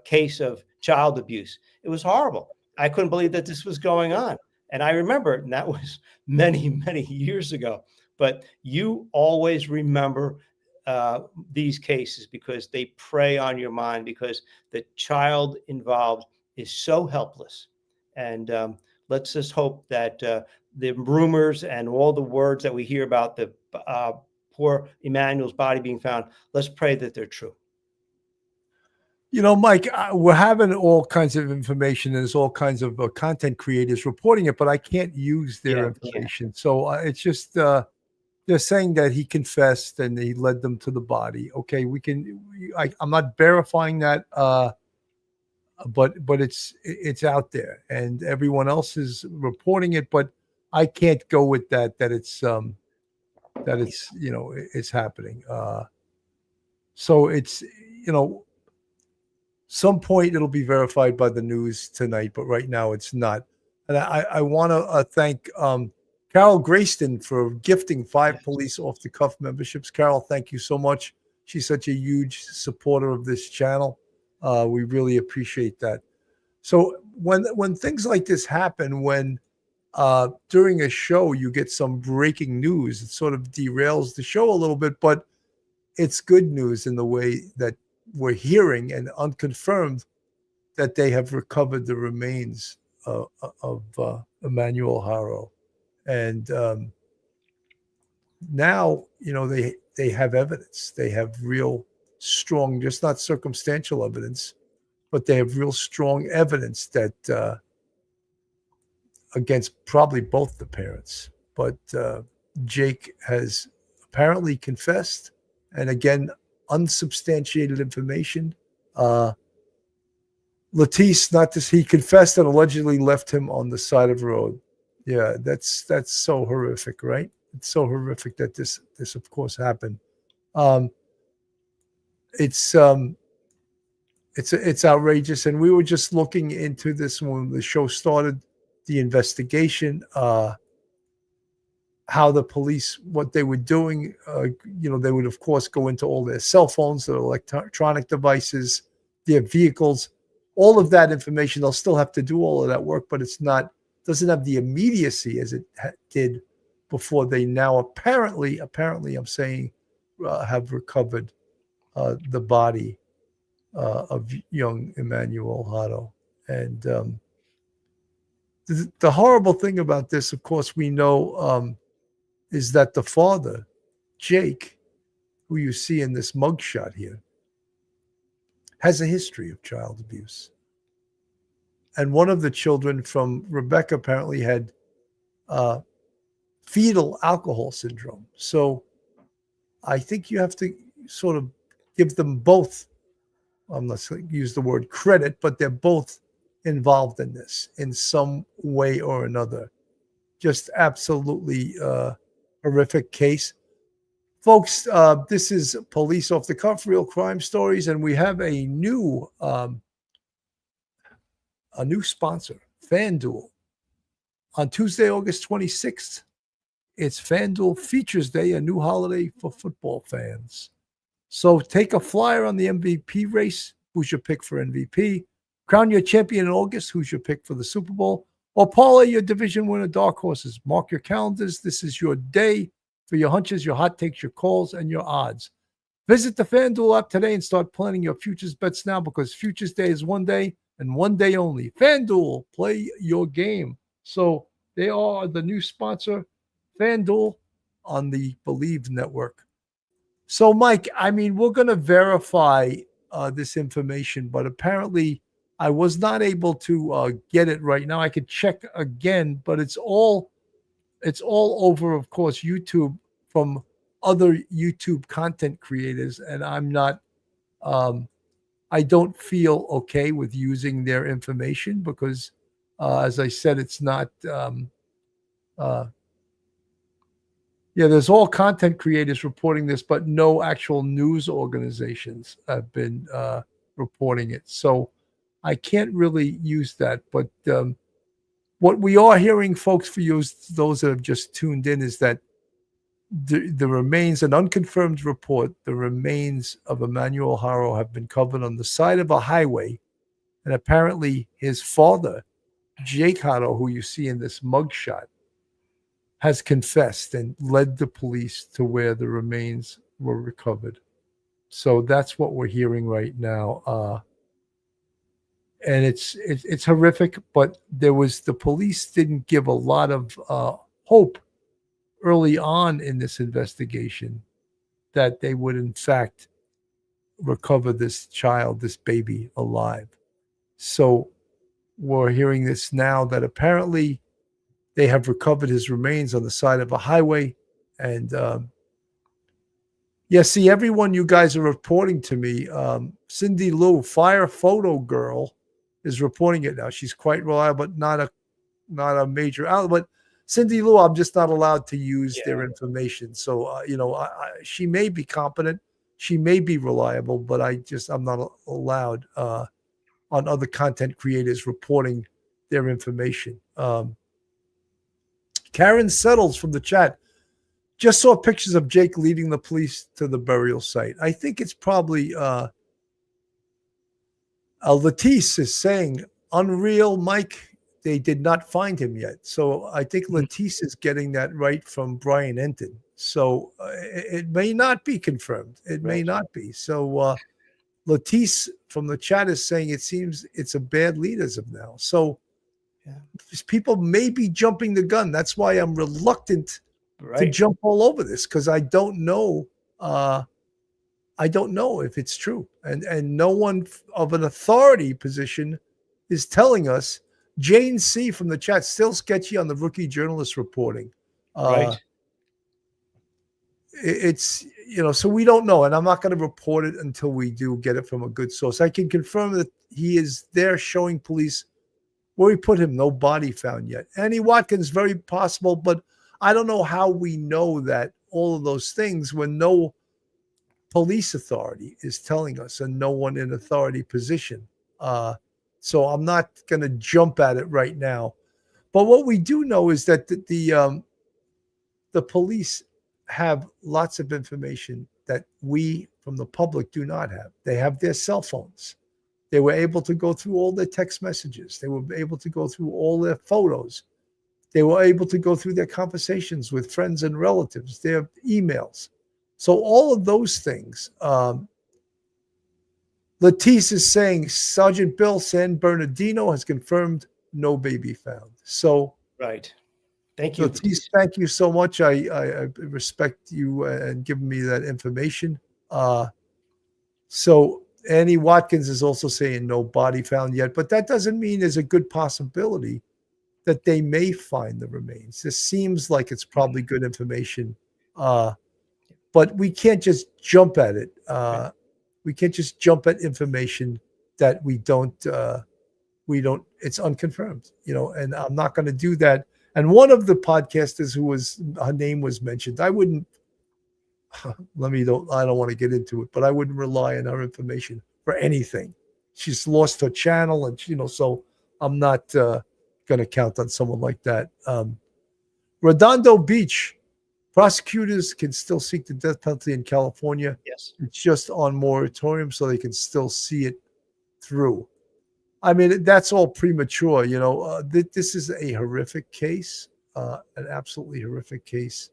case of child abuse. It was horrible. I couldn't believe that this was going on. And I remember it, and that was many, many years ago. But you always remember these cases because they prey on your mind, because the child involved is so helpless. And let's just hope that the rumors and all the words that we hear about the poor Emmanuel's body being found, let's pray that they're true. Mike, we're having all kinds of information, and there's all kinds of content creators reporting it, but I can't use their information. So it's just they're saying that he confessed and he led them to the body. Okay, I'm not verifying that, but it's out there, and everyone else is reporting it. But I can't go with that it's it's happening. So it's some point it'll be verified by the news tonight, but right now it's not. And I want to thank Carol Grayston for gifting 5 police off the cuff memberships. Carol, thank you so much. She's such a huge supporter of this channel. We really appreciate that. So when things like this happen, when during a show you get some breaking news, it sort of derails the show a little bit, but it's good news in the way that we're hearing and unconfirmed that they have recovered the remains of Emmanuel Haro. And now, they have evidence. They have real strong, just not circumstantial evidence, but they have real strong evidence that against probably both the parents. But Jake has apparently confessed, and again, unsubstantiated information. Latisse, not this, he confessed and allegedly left him on the side of the road. Yeah, that's so horrific, right? It's so horrific that this of course happened. It's outrageous, and we were just looking into this when the show started, the investigation, how the police, what they were doing. They would of course go into all their cell phones, their electronic devices, their vehicles, all of that information. They'll still have to do all of that work, but doesn't have the immediacy as it did before they now apparently I'm saying have recovered the body of young Emmanuel Haro. And the horrible thing about this, of course, we know is that the father, Jake, who you see in this mugshot here, has a history of child abuse. And one of the children from Rebecca apparently had fetal alcohol syndrome. So I think you have to sort of give them both, I'm not going to use the word credit, but they're both involved in this in some way or another. Just absolutely horrific case. Folks, this is Police Off the Cuff, Real Crime Stories, and we have a new sponsor, FanDuel. On Tuesday, August 26th, it's FanDuel Features Day, a new holiday for football fans. So take a flyer on the MVP race. Who's your pick for MVP? Crown your champion in August. Who's your pick for the Super Bowl? Or parlay your division winner dark horses. Mark your calendars. This is your day for your hunches, your hot takes, your calls, and your odds. Visit the FanDuel app today and start planning your futures bets now, because Futures Day is one day and one day only. FanDuel, play your game. So they are the new sponsor, FanDuel, on the Believe Network. So, Mike, I mean, we're going to verify this information, but apparently I was not able to get it right now. I could check again, but it's all over, of course, YouTube from other YouTube content creators, and I'm not. I don't feel okay with using their information because, as I said, it's not. There's all content creators reporting this, but no actual news organizations have been reporting it. So I can't really use that. But what we are hearing, folks, for you, those that have just tuned in, is that the remains, an unconfirmed report, the remains of Emmanuel Haro have been covered on the side of a highway. And apparently his father, Jake Haro, who you see in this mugshot, has confessed and led the police to where the remains were recovered. So that's what we're hearing right now. And it's horrific, but the police didn't give a lot of hope early on in this investigation that they would in fact recover this child, this baby, alive. So we're hearing this now that apparently they have recovered his remains on the side of a highway. And see, everyone you guys are reporting to me, Cindy Lou, Fire Photo Girl, is reporting it now. She's quite reliable, but not a major outlet. But Cindy Lou, I'm just not allowed to use their information. So, she may be competent, she may be reliable, but I'm not allowed on other content creators reporting their information. Karen Settles from the chat just saw pictures of Jake leading the police to the burial site. I think it's probably Latisse is saying, unreal, Mike. They did not find him yet. So I think Latisse is getting that right from Brian Enton. So it may not be confirmed. It may not be. So Latisse from the chat is saying it seems it's a bad lead as of now. So people may be jumping the gun. That's why I'm reluctant to jump all over this because I don't know. I don't know if it's true, and no one of an authority position is telling us. Jane C. from the chat, still sketchy on the rookie journalist reporting. It's, so we don't know, and I'm not going to report it until we do get it from a good source. I can confirm that he is there showing police where we put him. No body found yet. Annie Watkins, very possible, but I don't know how we know that all of those things when no police authority is telling us and no one in authority position. So I'm not going to jump at it right now. But what we do know is that the police have lots of information that we from the public do not have. They have their cell phones. They were able to go through all their text messages. They were able to go through all their photos. They were able to go through their conversations with friends and relatives, their emails. So all of those things. Latisse is saying Sergeant Bill San Bernardino has confirmed no baby found. So Thank you. Latisse, thank you so much. I respect you and giving me that information. So Annie Watkins is also saying no body found yet, but that doesn't mean there's a good possibility that they may find the remains. This seems like it's probably good information, but we can't just jump at it. We can't just jump at information that we don't, it's unconfirmed, and I'm not going to do that. And one of the podcasters her name was mentioned, I wouldn't, I don't want to get into it, but I wouldn't rely on her information for anything. She's lost her channel and, so I'm not going to count on someone like that. Redondo Beach, prosecutors can still seek the death penalty in California. Yes. It's just on moratorium, so they can still see it through. I mean, that's all premature. This is a horrific case, an absolutely horrific case.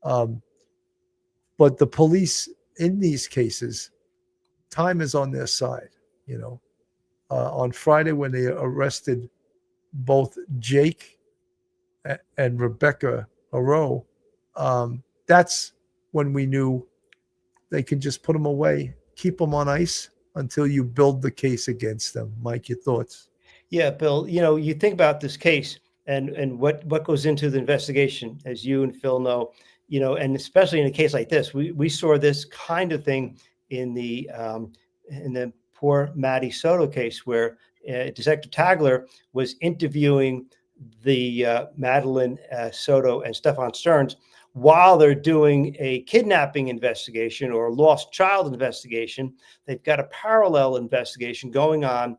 But the police in these cases, time is on their side. On Friday when they arrested both Jake and Rebecca Haro, that's when we knew they could just put them away, keep them on ice until you build the case against them. Mike, your thoughts? Yeah, Bill, you think about this case and what goes into the investigation, as you and Phil know, and especially in a case like this, we saw this kind of thing in the poor Maddie Soto case where Detective Tagler was interviewing the Madeline Soto and Stefan Stearns while they're doing a kidnapping investigation or a lost child investigation. They've got a parallel investigation going on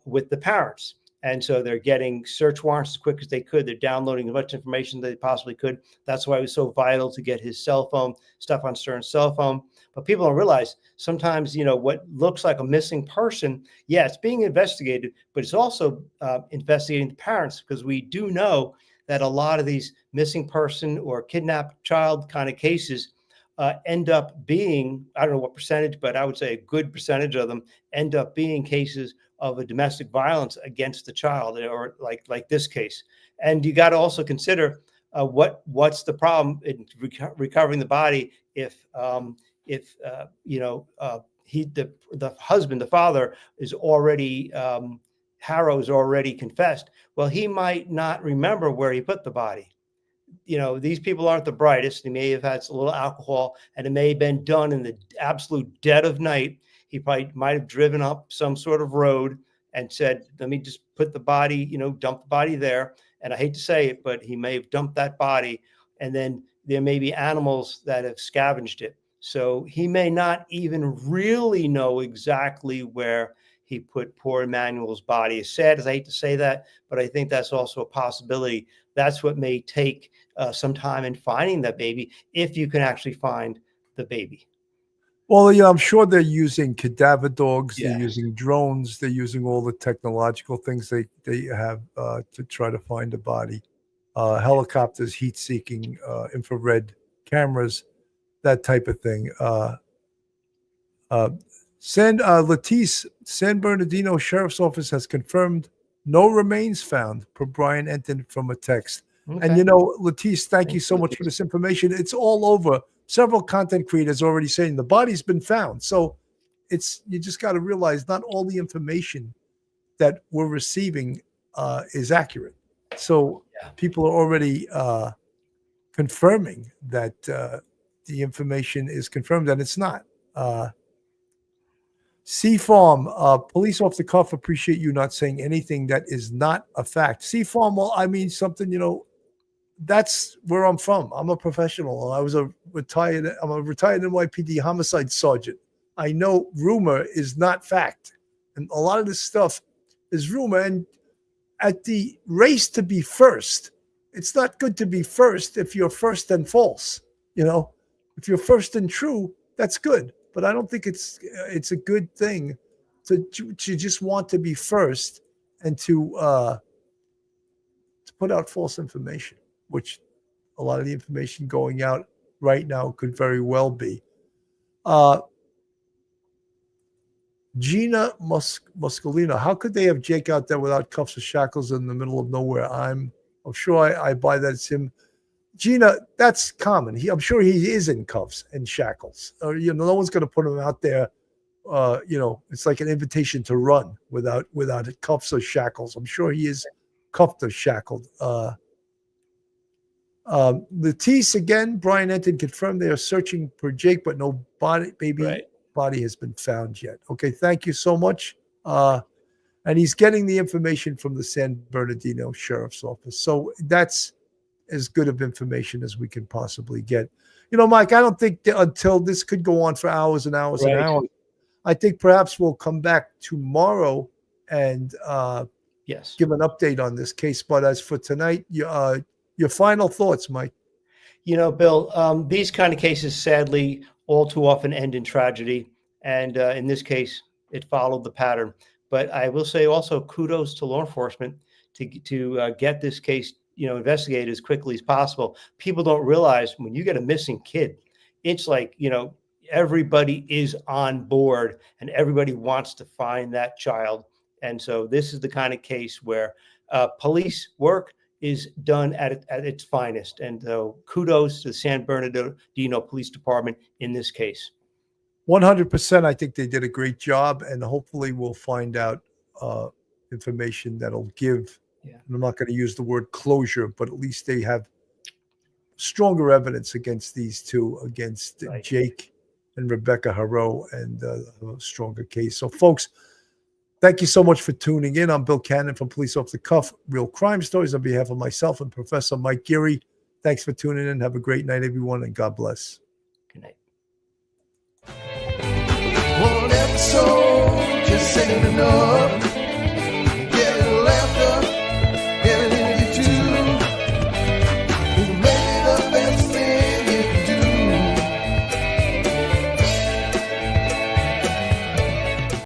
with the parents. And so they're getting search warrants as quick as they could. They're downloading as much information that they possibly could. That's why it was so vital to get his cell phone, Stefan Stearns' cell phone. But people don't realize sometimes, what looks like a missing person, yeah, it's being investigated, but it's also investigating the parents, because we do know that a lot of these missing person or kidnapped child kind of cases end up being, I don't know what percentage, but I would say a good percentage of them end up being cases of a domestic violence against the child, or like this case. And you got to also consider what's the problem in recovering the body if the husband, the father, is already Haro's already confessed. Well, he might not remember where he put the body. These people aren't the brightest. They may have had a little alcohol, and it may have been done in the absolute dead of night. He probably might have driven up some sort of road and said, let me just put the body, dump the body there. And I hate to say it, but he may have dumped that body, and then there may be animals that have scavenged it. So he may not even really know exactly where he put poor Emmanuel's body. As sad as I hate to say that, but I think that's also a possibility. That's what may take some time in finding that baby, if you can actually find the baby. Well, yeah, I'm sure they're using cadaver dogs. Yeah. They're using drones. They're using all the technological things they have to try to find a body. Helicopters, heat-seeking, infrared cameras, that type of thing. Latisse, San Bernardino Sheriff's Office has confirmed no remains found, per Brian Enton from a text. And, you know, Latisse, thank you so much for this information. It's all over. Several content creators already saying the body's been found. So you just got to realize not all the information that we're receiving is accurate. So people are already confirming that the information is confirmed, and it's not. C-Farm, police off the cuff, appreciate you not saying anything that is not a fact. C-Farm, well, I mean something, you know, that's where I'm from. I'm a professional. I'm a retired NYPD homicide sergeant. I know rumor is not fact. And a lot of this stuff is rumor. And at the race to be first, it's not good to be first if you're first and false. You know, if you're first and true, that's good. But I don't think it's a good thing to just want to be first and to put out false information, which a lot of the information going out right now could very well be. Gina Muscolino, how could they have Jake out there without cuffs or shackles in the middle of nowhere? I'm sure I buy that it's him. Gina, that's common. I'm sure he is in cuffs and shackles. You know, no one's going to put him out there. You know, it's like an invitation to run without cuffs or shackles. I'm sure he is cuffed or shackled. Latisse again. Brian Enton confirmed they are searching for Jake, but no body has been found yet. Okay, thank you so much. And he's getting the information from the San Bernardino Sheriff's Office. So that's as good of information as we can possibly get. You know, Mike, I don't think until this could go on for hours and hours and hours. I think perhaps we'll come back tomorrow and give an update on this case. But as for tonight, your final thoughts, Mike. You know, Bill, these kind of cases, sadly, all too often end in tragedy. And in this case, it followed the pattern. But I will say also kudos to law enforcement to get this case, you know, investigated as quickly as possible. People don't realize when you get a missing kid, it's like, you know, everybody is on board and everybody wants to find that child. And so this is the kind of case where police work is done at its finest. And kudos to the San Bernardino Police Department in this case. 100%. I think they did a great job, and hopefully we'll find out information that'll give, and I'm not going to use the word closure, but at least they have stronger evidence against these two, against Jake and Rebecca Haro, and a stronger case. So, folks, thank you so much for tuning in. I'm Bill Cannon from Police Off the Cuff, Real Crime Stories. On behalf of myself and Professor Mike Geary, thanks for tuning in. Have a great night, everyone, and God bless. Good night. One episode just ain't enough.